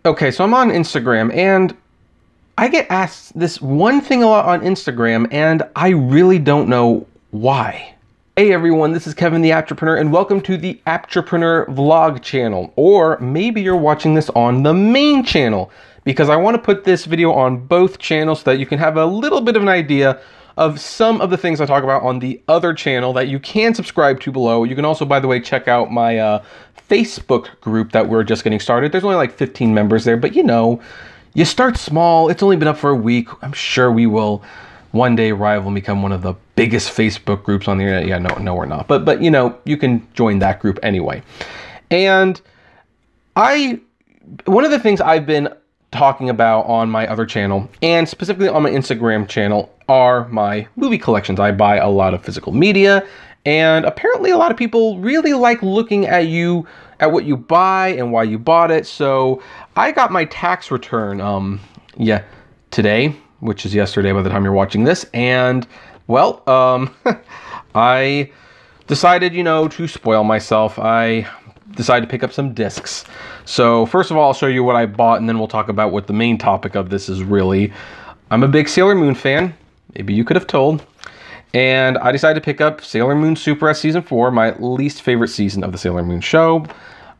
Okay, so I'm on Instagram, and I get asked this one thing a lot on Instagram, and I really don't know why. Hey everyone, this is Kevin the Apptrepreneur, and welcome to the Apptrepreneur vlog channel. Or maybe you're watching this on the main channel, because I want to put this video on both channels so that you can have a little bit of an idea of some of the things I talk about on the other channel that you can subscribe to below. You can also, by the way, check out my Facebook group that we're just getting started. There's only like 15 members there, but you know, you start small. It's only been up for a week. I'm sure we will one day rival and become one of the biggest Facebook groups on the internet. Yeah, no, we're not. But you know, you can join that group anyway. And one of the things I've been talking about on my other channel, and specifically on my Instagram channel, are my movie collections. I buy a lot of physical media, and apparently a lot of people really like looking at what you buy and why you bought it. So I got my tax return today, which is yesterday by the time you're watching this, and well, I decided, to spoil myself. I decided to pick up some discs. So first of all, I'll show you what I bought, and then we'll talk about what the main topic of this is really. I'm a big Sailor Moon fan. Maybe you could have told. And I decided to pick up Sailor Moon Super S Season 4, my least favorite season of the Sailor Moon show.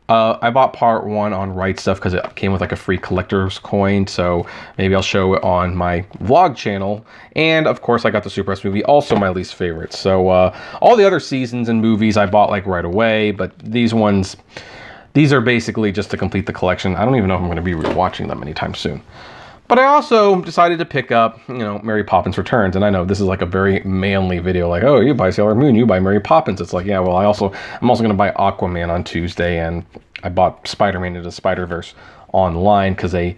I bought part 1 on Right Stuff because it came with like a free collector's coin, so maybe I'll show it on my vlog channel. And of course I got the Super S movie, also my least favorite. So all the other seasons and movies I bought like right away, but these are basically just to complete the collection. I don't even know if I'm going to be rewatching them anytime soon. But I also decided to pick up, Mary Poppins Returns. And I know this is like a very manly video, like, oh, you buy Sailor Moon, you buy Mary Poppins. It's like, yeah, well, I'm also going to buy Aquaman on Tuesday, and I bought Spider-Man into the Spider-Verse online because the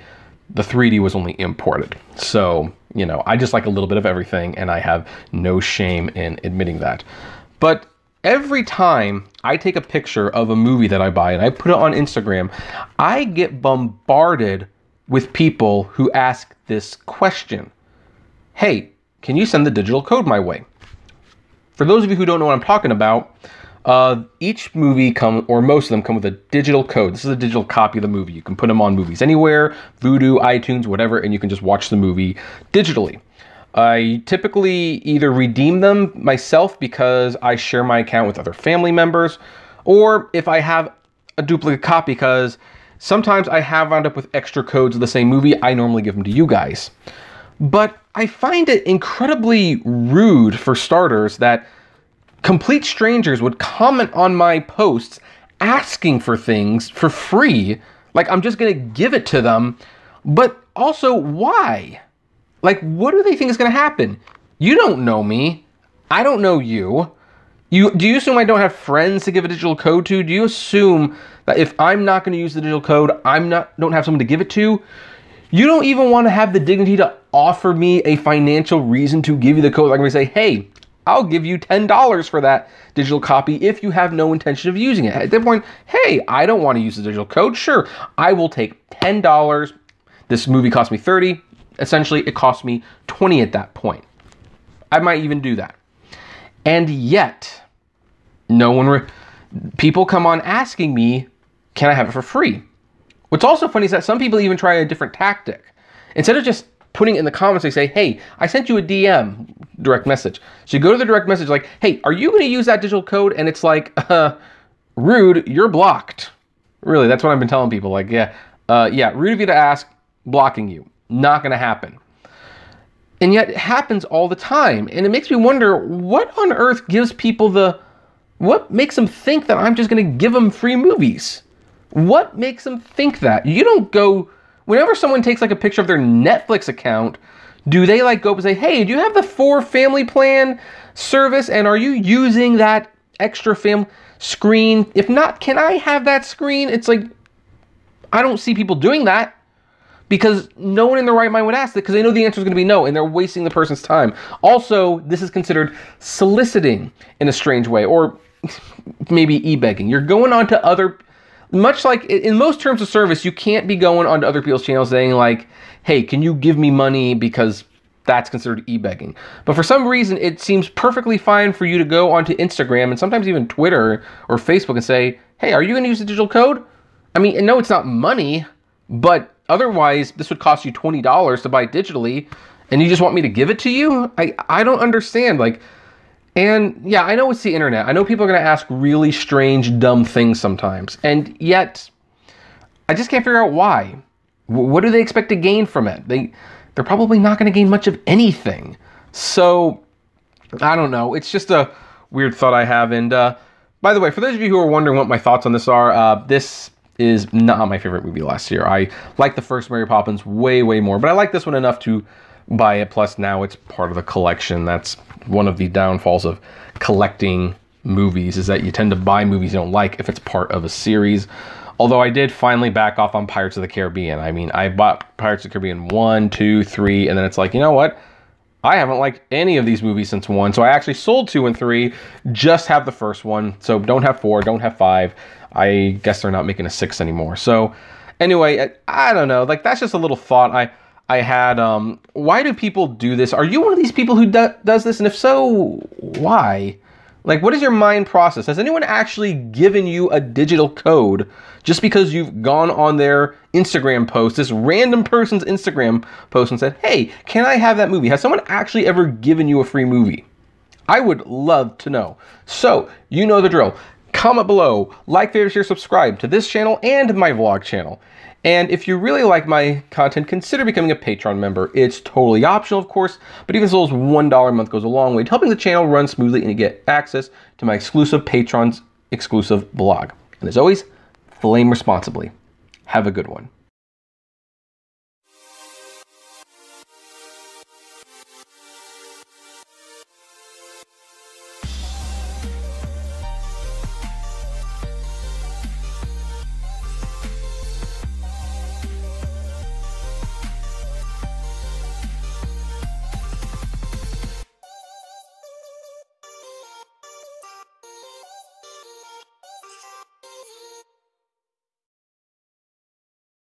3D was only imported. So, I just like a little bit of everything, and I have no shame in admitting that. But every time I take a picture of a movie that I buy and I put it on Instagram, I get bombarded with people who ask this question. Hey, can you send the digital code my way? For those of you who don't know what I'm talking about, each movie or most of them come with a digital code. This is a digital copy of the movie. You can put them on Movies Anywhere, Vudu, iTunes, whatever, and you can just watch the movie digitally. I typically either redeem them myself because I share my account with other family members, or if I have a duplicate copy, because sometimes I have wound up with extra codes of the same movie. I normally give them to you guys. But I find it incredibly rude, for starters, that complete strangers would comment on my posts asking for things for free. Like, I'm just going to give it to them. But also, why? Like, what do they think is going to happen? You don't know me. I don't know you. Do you assume I don't have friends to give a digital code to? Do you assume that if I'm not going to use the digital code, don't have someone to give it to? You don't even want to have the dignity to offer me a financial reason to give you the code. Like, I'm going to say, hey, I'll give you $10 for that digital copy if you have no intention of using it. At that point, hey, I don't want to use the digital code. Sure, I will take $10. This movie cost me $30. Essentially, it cost me $20 at that point. I might even do that. And yet, people come on asking me, can I have it for free? What's also funny is that some people even try a different tactic. Instead of just putting it in the comments, they say, hey, I sent you a DM, direct message. So you go to the direct message like, hey, are you going to use that digital code? And it's like, rude, you're blocked. Really, that's what I've been telling people. Like, yeah, rude of you to ask, blocking you. Not going to happen. And yet it happens all the time. And it makes me wonder, what on earth gives people what makes them think that I'm just going to give them free movies? What makes them think that? You don't go, whenever someone takes like a picture of their Netflix account, do they like go up and say, hey, do you have the 4 family plan service? And are you using that extra family screen? If not, can I have that screen? It's like, I don't see people doing that. Because no one in their right mind would ask that, because they know the answer is going to be no, and they're wasting the person's time. Also, this is considered soliciting in a strange way, or maybe e-begging. You're going on to much like in most terms of service, you can't be going onto other people's channels saying like, hey, can you give me money, because that's considered e-begging. But for some reason, it seems perfectly fine for you to go onto Instagram and sometimes even Twitter or Facebook and say, hey, are you going to use the digital code? I mean, no, it's not money, But otherwise, this would cost you $20 to buy digitally, and you just want me to give it to you? I don't understand. Like, and yeah, I know it's the internet. I know people are going to ask really strange, dumb things sometimes. And yet, I just can't figure out why. What do they expect to gain from it? They're probably not going to gain much of anything. So, I don't know. It's just a weird thought I have. And by the way, for those of you who are wondering what my thoughts on this are, this is not my favorite movie last year. I like the first Mary Poppins way, way more. But I like this one enough to buy it. Plus, now it's part of the collection. That's one of the downfalls of collecting movies, is that you tend to buy movies you don't like if it's part of a series. Although I did finally back off on Pirates of the Caribbean. I mean, I bought Pirates of the Caribbean 1, 2, 3, and then it's like, you know what? I haven't liked any of these movies since 1, so I actually sold 2 and 3, just have the first one. So don't have 4, don't have 5. I guess they're not making a 6 anymore. So anyway, I don't know. Like, that's just a little thought I had. Why do people do this? Are you one of these people who does this? And if so, why? Like, what is your mind process? Has anyone actually given you a digital code just because you've gone on their Instagram post, this random person's Instagram post, and said, hey, can I have that movie? Has someone actually ever given you a free movie? I would love to know. So, you know the drill. Comment below, like, favorite, share, subscribe to this channel and my vlog channel. And if you really like my content, consider becoming a Patreon member. It's totally optional, of course, but even as little as $1 a month goes a long way to helping the channel run smoothly and you get access to my exclusive Patreon's exclusive blog. And as always, flame responsibly. Have a good one.